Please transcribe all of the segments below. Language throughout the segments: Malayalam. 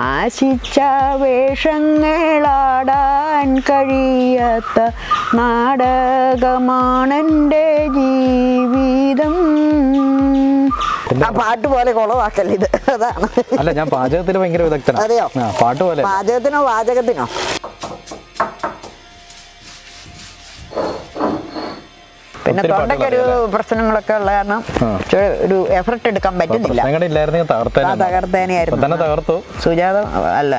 ആശിച്ച വേഷങ്ങളാടാൻ കഴിയാത്ത നാടകമാണെൻ്റെ ജീവിതം. ആ പാട്ട് പോലെ കുളവാക്കല്ല ഇത്. അതാണ്. അല്ല, ഞാൻ പാചകത്തിൽ ഭയങ്കര വിദഗ്ധനാണ്. അതെയോ? പാട്ട് പോലെ. പാചകത്തിനോ വാചകത്തിനോ? പിന്നെ തൊണ്ടയ്ക്കൊരു പ്രശ്നങ്ങളൊക്കെ ഉള്ള കാരണം ഒരു എഫർട്ട് എടുക്കാൻ പറ്റുന്നില്ല. തകർത്തേനായിരുന്നു. സുജാത അല്ല,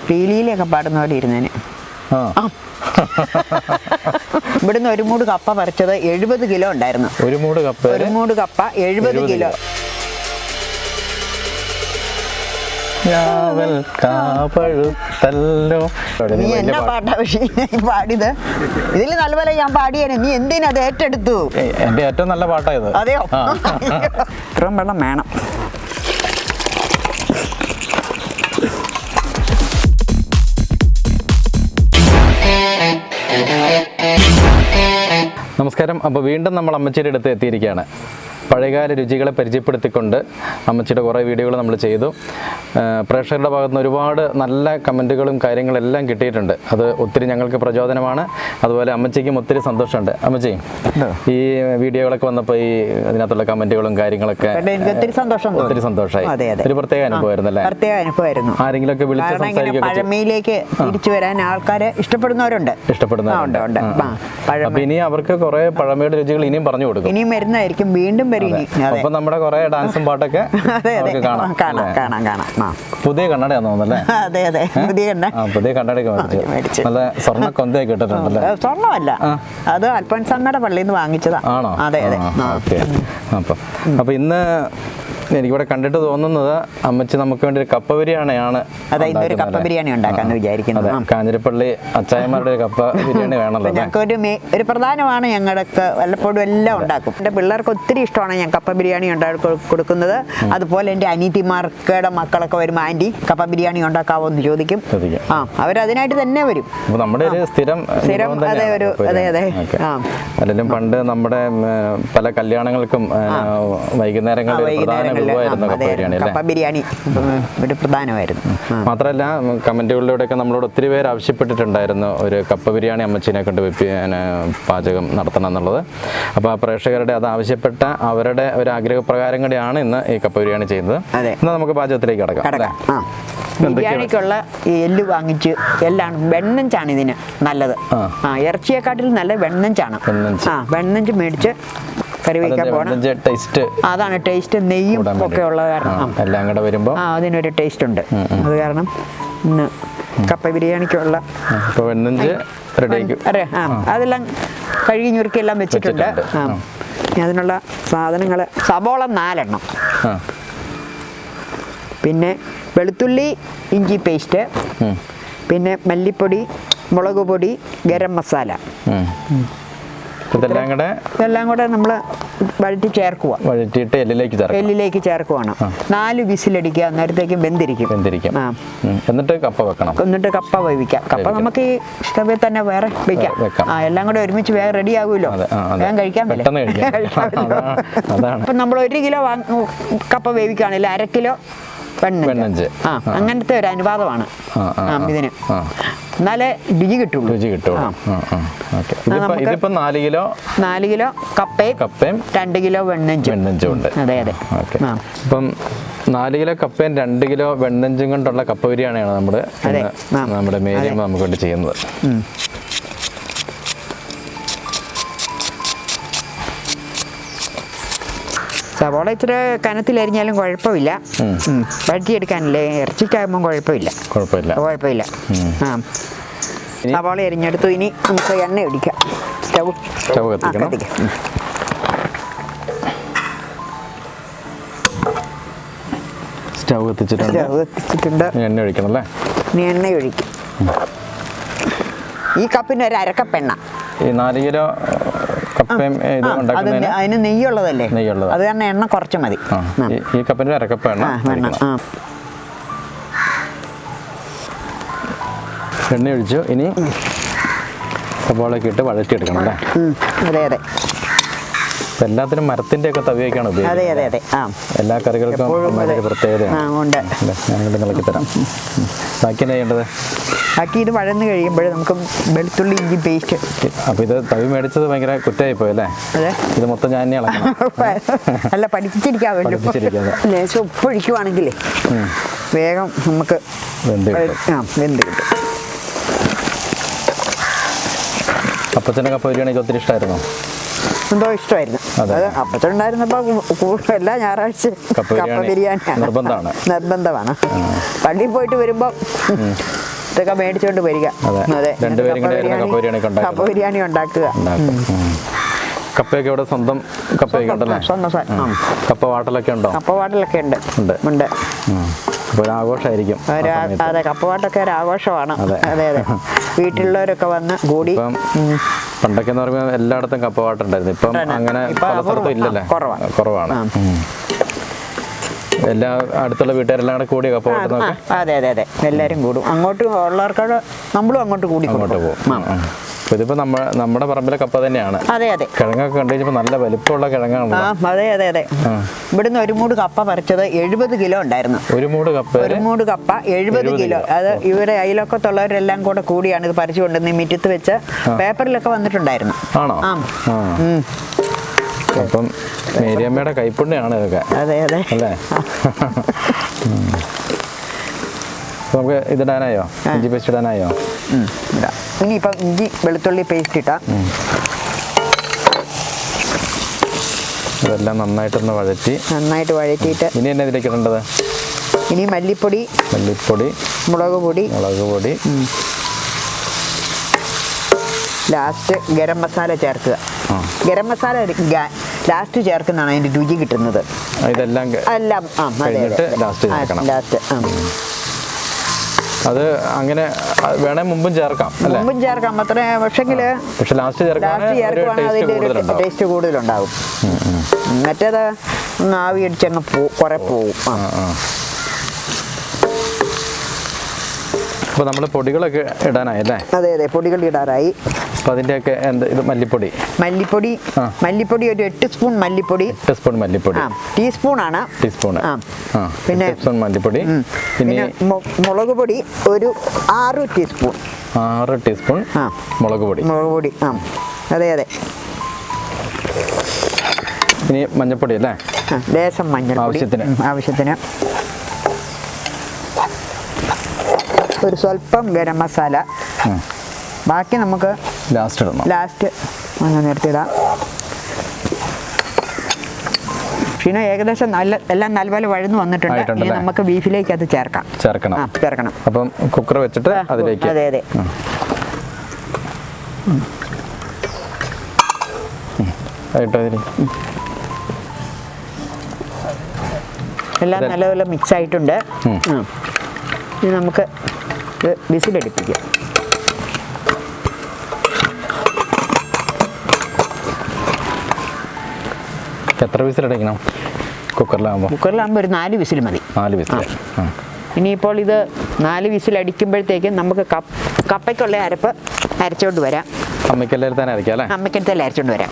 പീലിയിലൊക്കെ പാടുന്ന പോലെ ഇരുന്നേനെ. ഇവിടുന്ന് ഒരു മൂട് കപ്പ പറിച്ചത് 70 കിലോ ഉണ്ടായിരുന്നു. ഒരു മൂട് കപ്പ 70 കിലോ. നീ എന്നാ പാട്ടാ പാടിയത്? ഇതിൽ നല്ലപോലെ ഞാൻ പാടിയേനെ, നീ എന്തിനാ അത് ഏറ്റെടുത്തു? എന്റെ ഏറ്റവും നല്ല പാട്ടായത്. അതെയോ? ഇത്രയും വെള്ളം വേണം. നമസ്കാരം. അപ്പോൾ വീണ്ടും നമ്മൾ അമ്മച്ചിയുടെ അടുത്ത് എത്തിയിരിക്കുകയാണ്. പഴയകാല രുചികളെ പരിചയപ്പെടുത്തിക്കൊണ്ട് അമ്മച്ചിയുടെ കുറേ വീഡിയോകൾ നമ്മൾ ചെയ്തു. പ്രേക്ഷകരുടെ ഭാഗത്തുനിന്ന് ഒരുപാട് നല്ല കമൻറ്റുകളും കാര്യങ്ങളെല്ലാം കിട്ടിയിട്ടുണ്ട്. അത് ഒത്തിരി ഞങ്ങൾക്ക് പ്രചോദനമാണ്. അതുപോലെ അമ്മച്ചിക്കും ഒത്തിരി സന്തോഷമുണ്ട്. അമ്മച്ചി, ഈ വീഡിയോകളൊക്കെ വന്നപ്പോൾ ഈ അതിനകത്തുള്ള കമൻറ്റുകളും കാര്യങ്ങളൊക്കെ ഒത്തിരി സന്തോഷമായി. ഒരു പ്രത്യേക അനുഭവമായിരുന്നല്ലേ? പ്രത്യേക അനുഭവമായിരുന്നു. ആരെങ്കിലുമൊക്കെ വിളിച്ച് സംസാരിക്കുക, പഴമയിലേക്ക് തിരിച്ചു വരാൻ ആൾക്കാരെ ഇഷ്ടപ്പെടുന്നവരുണ്ട്. അപ്പൊ ഇനി അവർക്ക് കുറെ പഴമയുടെ രുചികൾ ഇനിയും പറഞ്ഞു കൊടുക്കും. ഇനിയും വരുന്നതായിരിക്കും, വീണ്ടും വരും. അപ്പൊ നമ്മുടെ കുറെ ഡാൻസും പാട്ടൊക്കെ കാണാം. പുതിയ കണ്ണടയാന്ന് തോന്നുന്നല്ലേ? അതെ, പുതിയ കണ്ണടയൊക്കെ മേടിച്ചു. നല്ല സ്വർണ്ണ കൊന്തയൊക്കെ ഇട്ടിട്ടുണ്ടല്ലേ? സ്വർണ്ണമല്ല, അത് അൽഫോൻസാമ്മയുടെ പള്ളിയിൽ നിന്ന് വാങ്ങിച്ചതാ. ആണോ? അതെ. അപ്പൊ ഇന്ന് എനിക്കിവിടെ കണ്ടിട്ട് തോന്നുന്നത് അമ്മച്ചി നമുക്ക് വേണ്ടി ഒരു കപ്പ ബിരിയാണിയാണ്. അതെ, ഇന്നൊരു കപ്പ ബിരിയാണി ഉണ്ടാക്കാന്ന് വിചാരിക്കുന്നത്. കാഞ്ഞിരപ്പള്ളി അച്ചായന്മാരുടെ ഒരു കപ്പ ബിരിയാണി വേണമല്ലോ. ഞങ്ങൾക്ക് ഒരു പ്രധാനമാണ്. ഞങ്ങൾക്ക് വല്ലപ്പോഴും എല്ലാം ഉണ്ടാക്കും. എൻ്റെ പിള്ളേർക്ക് ഒത്തിരി ഇഷ്ടമാണ് ഞാൻ കപ്പ ബിരിയാണി ഉണ്ടാക്കി കൊടുക്കുന്നത്. അതുപോലെ എൻ്റെ അനീതിമാർക്കയുടെ മക്കളൊക്കെ വരുമ്പോൾ ആൻറ്റി കപ്പ ബിരിയാണി ഉണ്ടാക്കാവോ എന്ന് ചോദിക്കും. അവരതിനായിട്ട് തന്നെ വരും. നമ്മുടെ ഒരു സ്ഥിരം. അതെ. അല്ലെങ്കിൽ പണ്ട് നമ്മുടെ പല കല്യാണങ്ങൾക്കും വൈകുന്നേരങ്ങളിൽ കപ്പ ബിരിയാണി ഒരു പ്രധാനമായിരുന്നു. മാത്രമല്ല, കമന്റുകളിലൂടെയൊക്കെ നമ്മളോട് ഒത്തിരി പേര് ആവശ്യപ്പെട്ടിട്ടുണ്ടായിരുന്നു ഒരു കപ്പ ബിരിയാണി അമ്മച്ചിനെ കൊണ്ട് പാചകം നടത്തണം എന്നുള്ളത്. അപ്പോൾ ആ പ്രേക്ഷകരുടെ അത് ആവശ്യപ്പെട്ട അവരുടെ ഒരു ആഗ്രഹപ്രകാരം കൂടിയാണ് ഇന്ന് ഈ കപ്പ ബിരിയാണി ചെയ്യുന്നത്. എന്നാൽ നമുക്ക് പാചകത്തിലേക്ക് കടക്കാം. ബിരിയാണിക്കുള്ള എല്ല് വാങ്ങിച്ച് എല്ലാം വെണ്ണഞ്ചാണ് ഇതിന് നല്ലത്. ഇറച്ചിയെക്കാട്ടിൽ നല്ല വെണ്ണഞ്ചാണ്. വെണ്ണഞ്ച് മേടിച്ച് കറി വയ്ക്കാൻ പോകണം. അതാണ് ടേസ്റ്റ്. നെയ്യും ഒക്കെ ഉള്ള കാരണം എല്ലാം കൂടെ വരുമ്പോൾ അതിനൊരു ടേസ്റ്റ് ഉണ്ട്. അത് കാരണം ഇന്ന് കപ്പ ബിരിയാണിക്കുള്ള അതെല്ലാം കഴുകി ഞുറുക്കിയെല്ലാം വെച്ചിട്ടുണ്ട്. അതിനുള്ള സാധനങ്ങൾ: സബോള 4 എണ്ണം, പിന്നെ വെളുത്തുള്ളി ഇഞ്ചി പേസ്റ്റ്, പിന്നെ മല്ലിപ്പൊടി, മുളക് പൊടി, ഗരം മസാല. ഇതെല്ലാം കൂടെ നമ്മൾ വഴറ്റിയിട്ട് എല്ലിലേക്ക് ചേർക്കുവാണ്. 4 വിസിലടിക്കുക, അന്നേരത്തേക്ക് വെന്തിരിക്കും. എന്നിട്ട് കപ്പ വെക്കണം. എന്നിട്ട് കപ്പ വേവിക്കാം. കപ്പ നമുക്ക് ഈ സ്റ്റവിൽ തന്നെ വേറെ വെക്കാം. എല്ലാം കൂടെ ഒരുമിച്ച് വേഗം റെഡി ആകുമല്ലോ, വേഗം കഴിക്കാൻ പറ്റും. അപ്പം നമ്മൾ 1 കിലോ കപ്പ വേവിക്കുകയാണെങ്കിൽ 1/2 കിലോ വെണ്ണഞ്ച്. അങ്ങനത്തെ ഒരു അനുപാതമാണ് ഇതിന്. എന്നാലേ രുചി കിട്ടുള്ളൂ. ഇതിപ്പോ 4 കിലോ കപ്പയും 2 കിലോ വെണ്ണഞ്ചും ഉണ്ട്. അതെ. അപ്പം 4 കിലോ കപ്പയും 2 കിലോ വെണ്ണഞ്ചും കൊണ്ടുള്ള കപ്പ ബിരിയാണിയാണ് നമ്മുടെ മേരിയമ്മ നമുക്ക് വേണ്ടി ചെയ്യുന്നത്. സവോള ഇച്ചിരി കനത്തിലരിഞ്ഞാലും കുഴപ്പമില്ല. വഴറ്റിയെടുക്കാനല്ലേ, ഇറച്ചിക്കാകുമ്പോൾ കുഴപ്പമില്ല. സവോള അരിഞ്ഞെടുത്തു. ഇനി നമുക്ക് എണ്ണ ഒഴിക്കാം. സ്റ്റവ് കത്തിക്കാം. സ്റ്റവ് കത്തിച്ചിട്ടുണ്ട്. എണ്ണ ഒഴിക്കണം അല്ലേ? ഇനി എണ്ണ ഒഴിക്കും. ഈ കപ്പിന് ഒരു 1/2 കപ്പ് എണ്ണ. ഈ 4 കിലോ കപ്പയും അതിന് നെയ്യുള്ളതല്ലേ, അത് കാരണം എണ്ണ കുറച്ച് മതി. ഈ കപ്പിന് 1/2 കപ്പ് എണ്ണ. എണ്ണ ഒഴിച്ചു. ഇനി സവാളയൊക്കെ ഇട്ട് വഴറ്റിയെടുക്കണം അല്ലേ? അതെ. എല്ലാത്തിനും മരത്തിന്റെ ഒക്കെ തവിയൊക്കെയാണ് ഉപയോഗിക്കുന്നത്. എല്ലാ കറികൾക്കും പ്രത്യേകതയാണ്. ഞാനിവിടെ നിളക്കി തരാം. ബാക്കി എന്നാ ചെയ്യേണ്ടത്? ബാക്കി ഇത് വഴന്ന് കഴിയുമ്പോൾ നമുക്ക് വെളുത്തുള്ളി ഇഞ്ചി പേസ്റ്റ്. അപ്പോൾ ഇത് തവി മേടിച്ചത് ഭയങ്കര കുറ്റമായി പോയല്ലേ? ഇത് മൊത്തം ഞാൻ തന്നെ ഇളക്കണം. അല്ല, പഠിപ്പിച്ചിരിക്കാൻ വേണ്ടി ലേശം ഉപ്പ് ഒഴിക്കുവാണെങ്കിലേ വേഗം നമുക്ക് വെന്ത് കിട്ടും. അപ്പച്ചൻ്റെ കപ്പ ബിരിയാണിക്ക് ഒത്തിരി ഇഷ്ടമായിരുന്നോ? എന്തോ ഇഷ്ടമായിരുന്നു. അത് അപ്പച്ചുണ്ടായിരുന്നപ്പോൾ എല്ലാ ഞായറാഴ്ച കപ്പ ബിരിയാണി നിർബന്ധമാണ്. പള്ളിയിൽ പോയിട്ട് വരുമ്പോൾ ഇതൊക്കെ മേടിച്ചോണ്ട് വരിക. കപ്പ ബിരിയാണി ഉണ്ടാക്കുക. കപ്പയൊക്കെ ഇവിടെ സ്വന്തം കപ്പയൊക്കെ ഉണ്ടല്ലേ? കപ്പ വാട്ടലൊക്കെ ഉണ്ടോ? കപ്പ വാട്ടലൊക്കെ ഉണ്ട്. ഒരു ആഘോഷമായിരിക്കും. അതെ, കപ്പവാട്ടൊക്കെ ഒരു ആഘോഷമാണ്. അതെ. വീട്ടിലുള്ളവരൊക്കെ വന്ന് കൂടി. പണ്ടൊക്കെ എന്ന് പറയുമ്പോൾ എല്ലായിടത്തും കപ്പവാട്ടുണ്ടായിരുന്നു. ഇപ്പം അങ്ങനെ പല സ്ഥലത്തും ഇല്ലല്ലേ? കുറവാണ്. എല്ലാ അടുത്തുള്ള വീട്ടുകാരെല്ലാം കൂടെ കൂടി കപ്പ വാട്ടുന്നൊക്കെ. അതെ എല്ലാവരും കൂടും. അങ്ങോട്ട് ഉള്ളവർക്കോട് നമ്മളും അങ്ങോട്ട് പോകും. ഇതിപ്പോ നമ്മുടെ പറമ്പിലെ കപ്പ തന്നെയാണ്. അതെ. കിഴങ്ങൊക്കെ കണ്ടു കഴിഞ്ഞപ്പോ നല്ല വലിപ്പമുള്ള കിഴങ്ങാണ്. അതെ. ഇവിടുന്ന് ഒരു മൂട് കപ്പ പറിച്ചത് 70 കിലോ ഉണ്ടായിരുന്നു. ഒരു മൂട് കപ്പ 70 കിലോ. അത് ഇവിടെ അയലൊക്കത്തുള്ളവരെല്ലാം കൂടെ കൂടിയാണ് ഇത് പറിച്ചു കൊണ്ടുവന്ന് മിറ്റത്ത് വെച്ച് പേപ്പറിലൊക്കെ വന്നിട്ടുണ്ടായിരുന്നു. ആണോ? അപ്പം മേരിയമ്മയുടെ കൈപ്പുണ്യാണ് ഇതൊക്കെ. അതെ അല്ലേ? നമുക്ക് ഇതിടാനായോ? ഇഞ്ചി പേസ്റ്റ് ഇടാനായോ? ഇനിയിപ്പം ഇഞ്ചി വെളുത്തുള്ളി പേസ്റ്റ് ഇട്ടാ ഇതെല്ലാം നന്നായിട്ട് വഴറ്റിയിട്ട് ഇനി എന്നെ ഇതിലേക്ക് ഇടേണ്ടത്? ഇനി മല്ലിപ്പൊടി, മുളക് പൊടി, ലാസ്റ്റ് ഗരം മസാല ചേർക്കുക. ഗരം മസാല ലാസ്റ്റ് ചേർക്കുന്നതാണ് അതിന്റെ രുചി കിട്ടുന്നത്. ഇതെല്ലാം ലാസ്റ്റ്. അത് അങ്ങനെ വേണേ മുമ്പും ചേർക്കാം. പക്ഷെ ലാസ്റ്റ് ചേർക്കുവാണെങ്കിൽ അതിന്റെ ടേസ്റ്റ് കൂടുതലുണ്ടാകും. മറ്റേത് ആവി അടിച്ചങ്ങ് കുറെ പോകും. അപ്പോൾ നമ്മൾ പൊടികളൊക്കെ ഇടാനായി അല്ലേ? അതെ പൊടികൾ ഇടാറായി. അപ്പോൾ അതിൻ്റെയൊക്കെ ഇത് മല്ലിപ്പൊടി ഒരു 8 സ്പൂൺ മല്ലിപ്പൊടി. ടീസ്പൂണാണ്. പിന്നെ മല്ലിപ്പൊടി. പിന്നെ മുളക് പൊടി ഒരു 6 ടീസ്പൂൺ. 6 ടീസ്പൂൺ മുളക് പൊടി. അതെ. ഇനി മഞ്ഞൾപ്പൊടി അല്ലേ? ലേശം മഞ്ഞൾപ്പൊടി ആവശ്യത്തിന്. ഒരു സ്വല്പം ഗരം മസാല. ബാക്കി നമുക്ക് ലാസ്റ്റ് നിർത്തിയിടാം. ഷിനോ ഏകദേശം എല്ലാം നല്ലപോലെ വഴന്നു വന്നിട്ടുണ്ട്. ഇനി നമുക്ക് ബീഫിലേക്ക് അത് ചേർക്കണം. അപ്പം കുക്കർ വെച്ചിട്ട് അതിലേക്ക്. അതെ എല്ലാം നല്ലപോലെ മിക്സ് ആയിട്ടുണ്ട്. ഇനി നമുക്ക് വിസിലടിപ്പിക്കാം. എത്ര വിസിലടിക്കണം കുക്കറിലാകുമ്പോൾ ഒരു 4 വിസിൽ മതി. 4 വിസിൽ. ഇനിയിപ്പോൾ ഇത് 4 വിസിലടിക്കുമ്പോഴത്തേക്കും നമുക്ക് കപ്പയ്ക്കുള്ള അരപ്പ് അരച്ചോണ്ട് വരാം. അമ്മയ്ക്കെല്ലാം അരച്ചോണ്ട് വരാം.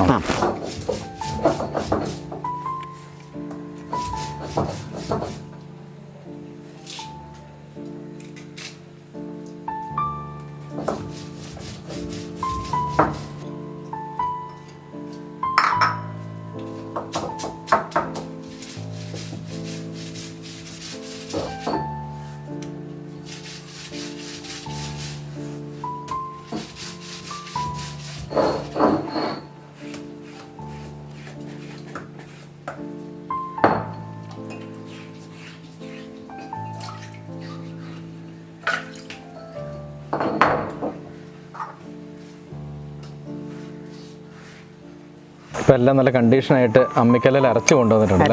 ഇപ്പം എല്ലാം നല്ല കണ്ടീഷനായിട്ട് അമ്മിക്കല്ലിൽ അരച്ച് കൊണ്ടുവന്നിട്ടുണ്ട്.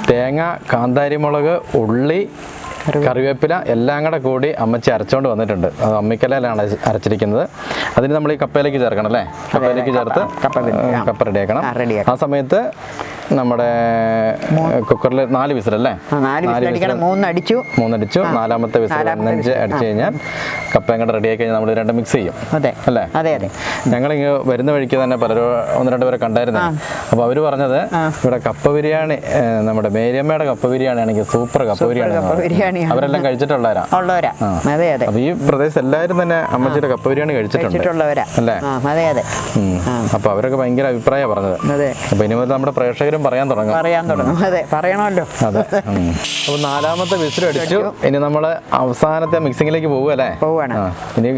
തേങ്ങ, കാന്താരിമുളക്, ഉള്ളി, കറിവേപ്പില എല്ലാം കൂടി അമ്മച്ചി അരച്ചുകൊണ്ട് വന്നിട്ടുണ്ട്. അത് അമ്മിക്കല്ലിലാണ് അരച്ചിരിക്കുന്നത്. അതിന് നമ്മൾ ഈ കപ്പയിലേക്ക് ചേർക്കണം അല്ലേ? കപ്പയിലേക്ക് ചേർത്ത് കപ്പ റെഡിയാക്കണം. ആ സമയത്ത് നമ്മുടെ കുക്കറിൽ 4 വിസിലല്ലേ? 3 അടിച്ചു. നാലാമത്തെ വിസിൽ അടിച്ചു കഴിഞ്ഞാൽ കപ്പയും കൂടെ റെഡിയായി കഴിഞ്ഞാൽ നമ്മൾ രണ്ടും മിക്സ് ചെയ്യും അല്ലേ? ഞങ്ങളിങ്ങ് വരുന്ന വഴിക്ക് തന്നെ പലരും 1-2 പേരെ കണ്ടായിരുന്നു. അപ്പോൾ അവർ പറഞ്ഞത് ഇവിടെ കപ്പ ബിരിയാണി, നമ്മുടെ മേരിയമ്മയുടെ കപ്പ ബിരിയാണി ആണെങ്കിൽ സൂപ്പർ കപ്പ ബിരിയാണി അവരെല്ലാം കഴിച്ചിട്ടുള്ളവരാ. അപ്പൊ ഈ പ്രദേശത്ത് എല്ലാവരും തന്നെ അമ്മച്ചിയുടെ കപ്പ ബിരിയാണി കഴിച്ചിട്ടുണ്ട് അല്ലേ? അപ്പൊ അവരൊക്കെ ഭയങ്കര അഭിപ്രായം പറഞ്ഞത്. അപ്പൊ ഇനി മുതൽ നമ്മുടെ പ്രേക്ഷകരും പറയാൻ തുടങ്ങും. പറയണമല്ലോ. അതെ. അപ്പൊ 4ാമത്തെ വിസിൽ അടിച്ചു. ഇനി നമ്മള് അവസാനത്തെ മിക്സിംഗിലേക്ക് പോവുകയല്ലേ? ഇനി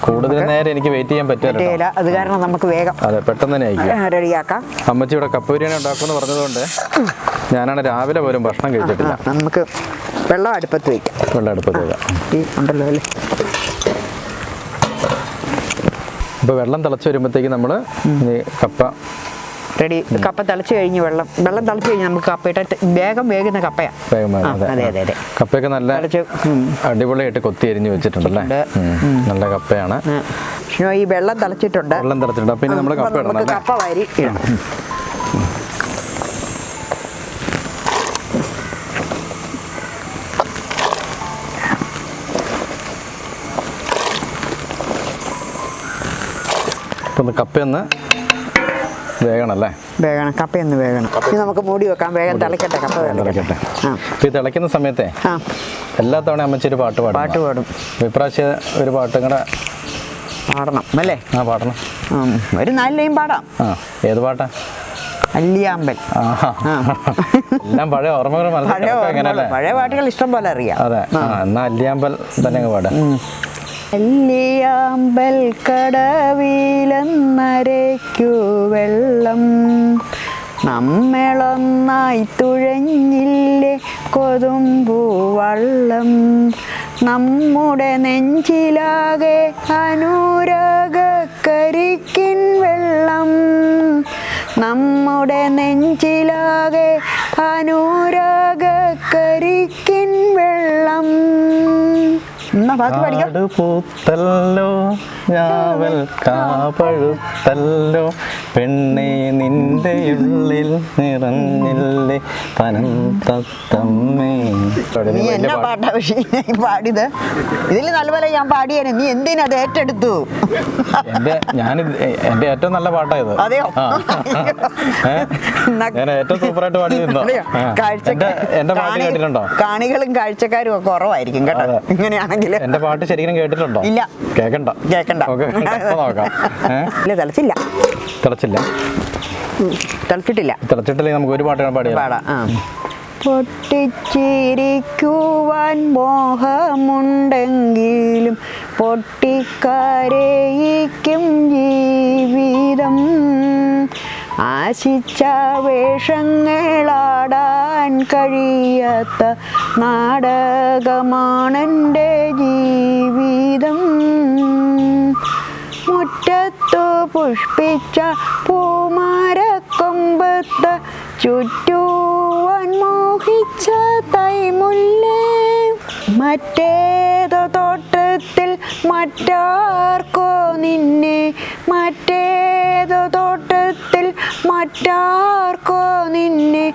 കൂടുതൽ നേരം എനിക്ക് വെയിറ്റ് ചെയ്യാൻ പറ്റില്ല. അത് കാരണം നമുക്ക് വേഗം പെട്ടെന്ന് തന്നെ റെഡിയാക്കാം. അമ്മച്ചി ഇവിടെ കപ്പ ബിരിയാണി ഉണ്ടാക്കുമെന്ന് പറഞ്ഞതുകൊണ്ട് ഞാനാണ് രാവിലെ പോലും ഭക്ഷണം കഴിച്ചിട്ടില്ല. നമുക്ക് വെള്ളം അടുപ്പത്ത് വയ്ക്കാം. ഉണ്ടല്ലോ അല്ലേ? അപ്പോൾ വെള്ളം തിളച്ച് വരുമ്പോഴത്തേക്ക് നമ്മൾ കപ്പ റെഡി. കപ്പ തിളച്ച് കഴിഞ്ഞ് വെള്ളം തിളച്ച് കഴിഞ്ഞ് നമുക്ക് കപ്പയിട്ട് വേഗം വേകുന്ന കപ്പയാണ്. കപ്പയൊക്കെ നല്ല അടിപൊളിയായിട്ട് കൊത്തി എരിഞ്ഞ് വെച്ചിട്ടുണ്ടല്ലേ? നല്ല കപ്പയാണ്. ഈ വെള്ളം തിളച്ചിട്ടുണ്ട്. അപ്പോൾ ഇനി നമ്മൾ കപ്പ വാരി ഇടണം. കപ്പയൊന്ന് വേഗണല്ലേ? കപ്പയൊന്ന് വേഗണം. ഇനി നമുക്ക് മൂടി വെക്കാം. വേഗം തിളക്കട്ടെ. കപ്പ തിളക്കട്ടെ. ഈ തിളയ്ക്കുന്ന സമയത്തെ എല്ലാ തവണ അമ്മച്ചി ഒരു പാട്ട് പാടും. ഇപ്രാവശ്യം ഒരു പാട്ടും കൂടെ പാടണം അല്ലേ? പാടണം. ഒരു 4 ലൈൻ പാടാം. ഏത് പാട്ടാ? അല്ലിയാമ്പൽ. എല്ലാം പഴയ ഓർമ്മകൾ. പഴയ പാട്ടുകൾ ഇഷ്ടം പോലെ അറിയാം. അതെ. എന്നാ അല്ലിയാമ്പൽ തന്നെ പാടാം. അല്ലിയാമ്പൽ കടവിലെന്നരയ്ക്കു വെള്ളം നമ്മളൊന്നായി തുഴഞ്ഞില്ലേ കൊതുമ്പു വള്ളം നമ്മുടെ നെഞ്ചിലാകെ അനുരാഗക്കരിക്കിൻ വെള്ളം നമ്മുടെ നെഞ്ചിലാകെ അനുരാഗക്കരിക്കിൻ വെള്ളം. പൂത്തല്ലോ ഞാവൽ കാപഴുത്തല്ലോ പെണ്ണേ നിന്റെ ഉള്ളിൽ നിറഞ്ഞില്ലേ പനം തത്തമ്മേ. നീ എന്നാ പാട്ടാ പാടിയത്? ഇതിൽ നല്ലപോലെ ഞാൻ പാടിയേനെ. നീ എന്തിനത് ഏറ്റെടുത്തു? എന്റെ ഏറ്റവും നല്ല പാട്ടായത്. അതെയോ? ഞാൻ ഏറ്റവും സൂപ്പറായിട്ട് പാടിയിരുന്നോ? എന്റെ പാട്ട് കേട്ടിട്ടുണ്ടോ? കാണികളും കാഴ്ചക്കാരും ഒക്കെ കുറവായിരിക്കും കേട്ടോ ഇങ്ങനെയാണെങ്കിൽ. എന്റെ പാട്ട് ശരിക്കും കേട്ടിട്ടുണ്ടോ? ഇല്ല. കേക്കണ്ട. നോക്കാം. തിളച്ചിട്ടില്ല. നമുക്ക് ഒരു പാട്ട് പാടാം. പൊട്ടിച്ചിരിക്കുവാൻ മോഹമുണ്ടെങ്കിലും പൊട്ടിക്കരയിക്കും ജീവിതം ആശിച്ച വേഷങ്ങളാടാൻ കഴിയാത്ത നാടകമാണെൻ്റെ ജീവിതം മുറ്റത്തു പുഷ്പിച്ച പൂമരക്കൊമ്പത്ത് ചുറ്റുവാൻ മോഹിച്ച തൈമുല്ലേ മറ്റേതോ തോട്ടത്തിൽ മറ്റാർക്കോ നിന്നെ മറ്റേതോ തോട്ടത്തിൽ മറ്റാർക്കോ നിന്നെ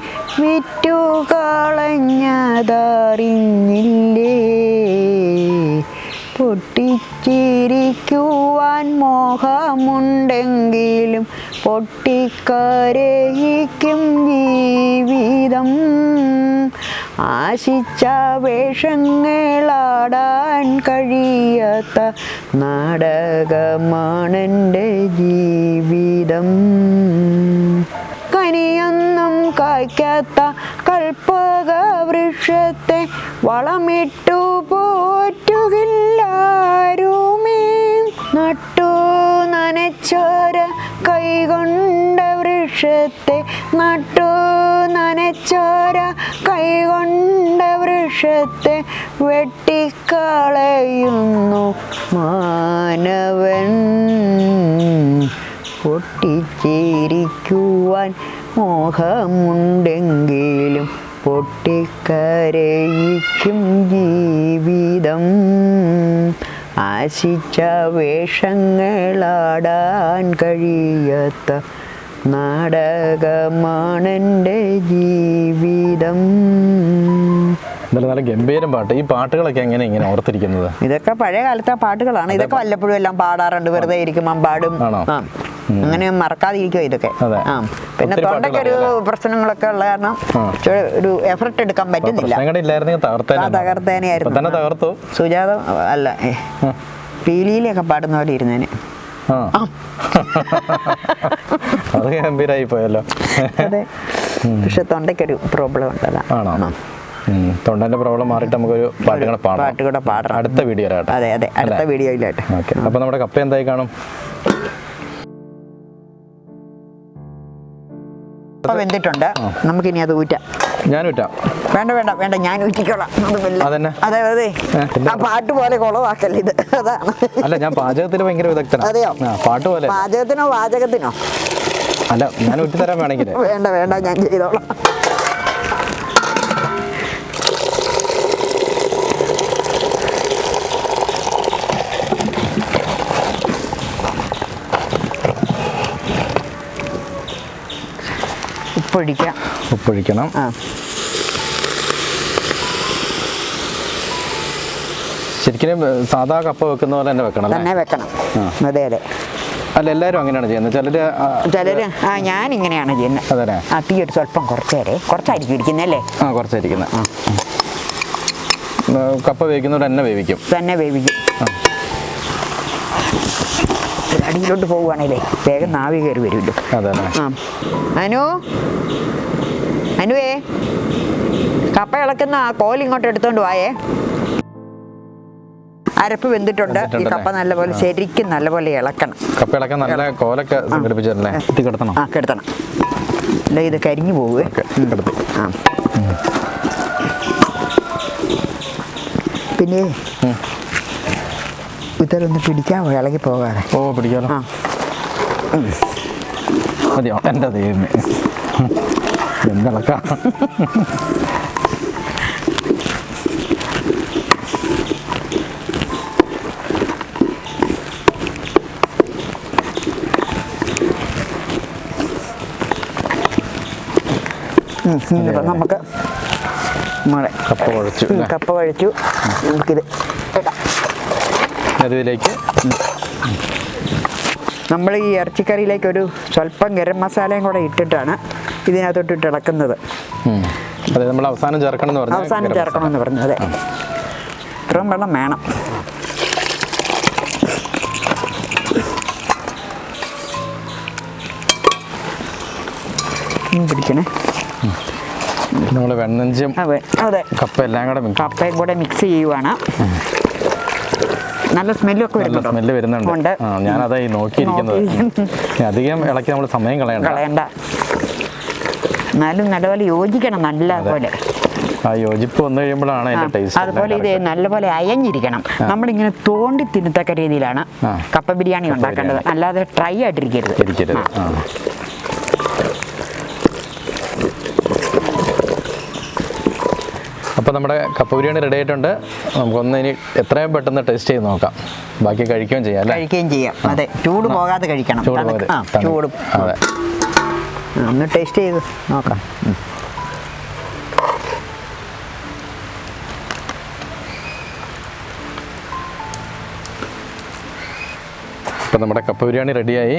വിറ്റുകളഞ്ഞതറിഞ്ഞില്ലേ പൊട്ടിച്ചിരിക്കുവാൻ മോഹമുണ്ടെങ്കിലും പൊട്ടിക്കരയിക്കും ജീവിതം ആശിച്ച വേഷങ്ങളാടാൻ കഴിയാത്ത നാടകമാണെൻ്റെ ജീവിതം കനിയൊന്നും കായ്ക്കാത്ത കൽപ്പക വൃക്ഷത്തെ വളമിട്ടു പോറ്റുകില്ലാരുമേ നട്ടു നനച്ചോര കൈകൊണ്ട വൃക്ഷത്തെ നട്ടു നനച്ചോര കൈകൊണ്ട വൃക്ഷത്തെ വെട്ടിക്കളയുന്നു മാനവൻ പൊട്ടിച്ചിരിക്കുവാൻ മോഹമുണ്ടെങ്കിലും പൊട്ടിക്കരയിക്കും ജീവിതം ആശിച്ച വേഷങ്ങളാടാൻ കഴിയാത്ത നാടകമാണെൻ്റെ ജീവിതം. നല്ല ഗംഭീരം പാട്ട്. ഈ പാട്ടുകളൊക്കെ എങ്ങനെ ഇങ്ങനെ ഓർത്തിരിക്കുന്നത്? ഇതൊക്കെ പഴയ കാലത്തെ പാട്ടുകളാണ്. ഇതൊക്കെ വല്ലപ്പോഴും എല്ലാം പാടാറുണ്ട്, വെറുതെ ഇരിക്കുമ്പോൾ പാടും. അങ്ങനെ മറക്കാതിരിക്കുക ഇതൊക്കെ. പിന്നെ തൊണ്ടയ്ക്ക് ഒരു പ്രശ്നങ്ങളൊക്കെ ഉള്ള കാരണം ഒരു എഫർട്ട് എടുക്കാൻ പറ്റുന്നില്ല. തകർത്തേനായിരുന്നു. സുജാത അല്ല, പീലിയിലൊക്കെ പാടുന്ന പോലെ ഇരുന്നേനെ. അത് ഗംഭീരായി പോയല്ലോ. അതെ, പക്ഷെ തൊണ്ടയ്ക്കൊരു പ്രോബ്ലം ഉണ്ടല്ലോ. തൊണ്ടന്റെ പ്രോബ്ലം മാറിയിട്ട് നമുക്കൊരു പാട്ട് കൂടെ പാടാം അടുത്ത വീഡിയോ. അതെ അതെ, അടുത്ത വീഡിയോയിലായിട്ട്. അപ്പൊ നമ്മുടെ കപ്പ എന്തായി കാണും? വെന്തിട്ടുണ്ട്. നമുക്കിനി അത് ഊറ്റാം. ഞാൻ ഊറ്റാം? വേണ്ട വേണ്ട വേണ്ട, ഞാൻ ഊറ്റിക്കോളാം. അതെ അതെ, ആ പാട്ട് പോലെ കുളവാക്കല്ലേ ഇത്. അതാണ്. അല്ല, ഞാൻ പാചകത്തിന് ഭയങ്കര വിദഗ്ധനാണ്. അതെയോ? പാട്ട് പോലെ. പാചകത്തിനോ വാചകത്തിനോ? അല്ല, ഞാൻ ഊറ്റിത്തരാൻ വേണമെങ്കിൽ. വേണ്ട വേണ്ട, ഞാൻ ചെയ്തോളാം. ഉപ്പൊഴിക്കണം. ശരിക്കും സാധാ കപ്പ വെക്കുന്ന പോലെ തന്നെ വെക്കണം. അതെ അതെ. അല്ല, എല്ലാവരും അങ്ങനെയാണ് ചെയ്യുന്നത്. ചിലര് ഞാൻ ഇങ്ങനെയാണ് ചെയ്യുന്നത്. അതെ. തീ ഒരു സ്വല്പം കുറച്ചായിരിക്കും ഇരിക്കുന്നല്ലേ? കുറച്ചായിരിക്കുന്നത്. കപ്പ വേവിക്കുന്നവർ തന്നെ വേവിക്കും. അടിയിലോട്ട് പോവുകയാണല്ലേ വേഗം നാവി കയറി വരുമല്ലോ. അനുവേ, കപ്പ ഇളക്കുന്ന കോലിങ്ങോട്ട് എടുത്തോണ്ട് പോയേ. അരപ്പ് വെന്തിട്ടുണ്ട്. ഈ കപ്പ നല്ലപോലെ ശരിക്കും നല്ലപോലെ ഇളക്കണം. കപ്പ ഇളക്കാൻ നല്ല കോലൊക്കെ കിടത്തണം. അല്ല, ഇത് കരിഞ്ഞു പോവേ. പിന്നെ ഇതൊന്ന് പിടിക്കാമോ? ഇളകി പോകാതെ. പിടിക്കാലോ. മതിയോ? എൻ്റെ ദൈവമേ, എന്തിളക്കാം. നമുക്ക് കപ്പ കഴിച്ചു. നമുക്കിത് അതിലേക്ക് നമ്മൾ ഈ ഇറച്ചിക്കറിയിലേക്ക് ഒരു സ്വല്പം ഗരം മസാലയും കൂടെ ഇട്ടിട്ടാണ് ഇതിനകത്തോട്ട് ഇളക്കുന്നത്. നമ്മൾ അവസാനം ചേർക്കണമെന്ന് പറഞ്ഞു. അതെ, ഇത്രയും വെള്ളം വേണം. പിടിക്കണേ. നമ്മൾ വെണ്ണഞ്ചും കപ്പയും കൂടെ മിക്സ് ചെയ്യുവാണ്. നല്ല സ്മെല്ല് വരുന്നുണ്ട്. ഞാനതായി നോക്കിയിരിക്കുന്നത്. അധികം ഇളക്കി നമ്മൾ സമയം കളയണ്ട. എന്നാലും നല്ലപോലെ യോജിക്കണം. നല്ലപോലെ ആ യോജിപ്പ് വന്നു കഴിയുമ്പോഴാണ് അതിന്റെ ടേസ്റ്റ്. അതുപോലെ ഇത് നല്ലപോലെ അയഞ്ഞിരിക്കണം. നമ്മളിങ്ങനെ തോണ്ടി തിന്നത്തക്ക രീതിയിലാണ് കപ്പ ബിരിയാണി ഉണ്ടാക്കേണ്ടത്. അല്ലാതെ ഡ്രൈ ആയിട്ടിരിക്കരുത്. അപ്പോൾ നമ്മുടെ കപ്പ ബിരിയാണി റെഡി ആയിട്ടുണ്ട്. നമുക്കൊന്ന് ഇനി എത്രയും പെട്ടെന്ന് ടേസ്റ്റ് ചെയ്ത് നോക്കാം. ബാക്കി കഴിക്കുകയും ചെയ്യാം. അതെ, ചൂട് പോകാതെ കഴിക്കണം. ചൂടും. അതെ, ഒന്ന് ടേസ്റ്റ് ചെയ്ത് നോക്കാം. അപ്പോൾ നമ്മുടെ കപ്പ ബിരിയാണി റെഡിയായി.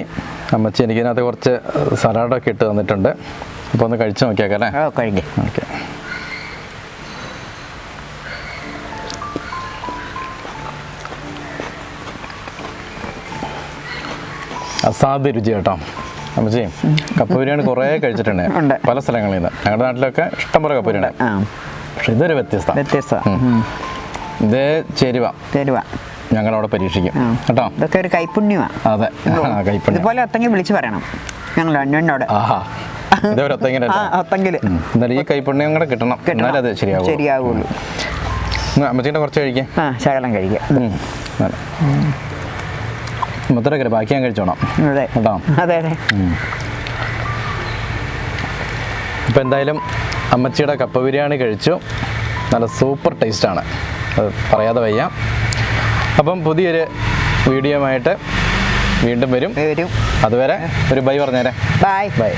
അമ്മച്ചി എനിക്കതിനകത്ത് കുറച്ച് സലാഡൊക്കെ ഇട്ട് തന്നിട്ടുണ്ട്. അപ്പോൾ ഒന്ന് കഴിച്ച് നോക്കിയാക്കാം അല്ലേ? കഴിക്കാം. ഓക്കെ. അസാധ്യ രുചി കേട്ടോ അമ്മച്ചി. കപ്പ ബിരിയാണി കുറേ കഴിച്ചിട്ടുണ്ട് പല സ്ഥലങ്ങളിൽ നിന്ന്. ഞങ്ങളുടെ നാട്ടിലൊക്കെ ഇഷ്ടംപോലെ കപ്പ ബിരിയാണി. പക്ഷെ ഇതൊരു വ്യത്യസ്ത. ഇത് ചേരുവ ഞങ്ങളവിടെ പരീക്ഷിക്കും കേട്ടോ. ഇതൊക്കെ ഒരു കൈപ്പുണ്യമാണ്. അതെ, കൈപ്പുണ്യം. ഇതുപോലെ ഒത്തെങ്കിൽ വിളിച്ച് പറയണം ഞങ്ങൾ അന്യോനോട്. എന്നാലും ഈ കൈപ്പുണ്യം കൂടെ കിട്ടണം, എന്നാലും അത് ശരിയാവുള്ളൂ. അമ്മച്ചീൻ്റെ കുറച്ച് കഴിക്കാം. ശകലം കഴിക്കാം. മൊത്തം ബാക്കി ഞാൻ കഴിച്ചോണം കേട്ടോ. അതെ അതെ. അപ്പോൾ എന്തായാലും അമ്മച്ചിയുടെ കപ്പ ബിരിയാണി കഴിച്ചു. നല്ല സൂപ്പർ ടേസ്റ്റാണ്, അത് പറയാതെ വയ്യ. അപ്പം പുതിയൊരു വീഡിയോ ആയിട്ട് വീണ്ടും വരും. അതുവരെ ഒരു ബൈ പറഞ്ഞേരെ. ബൈ.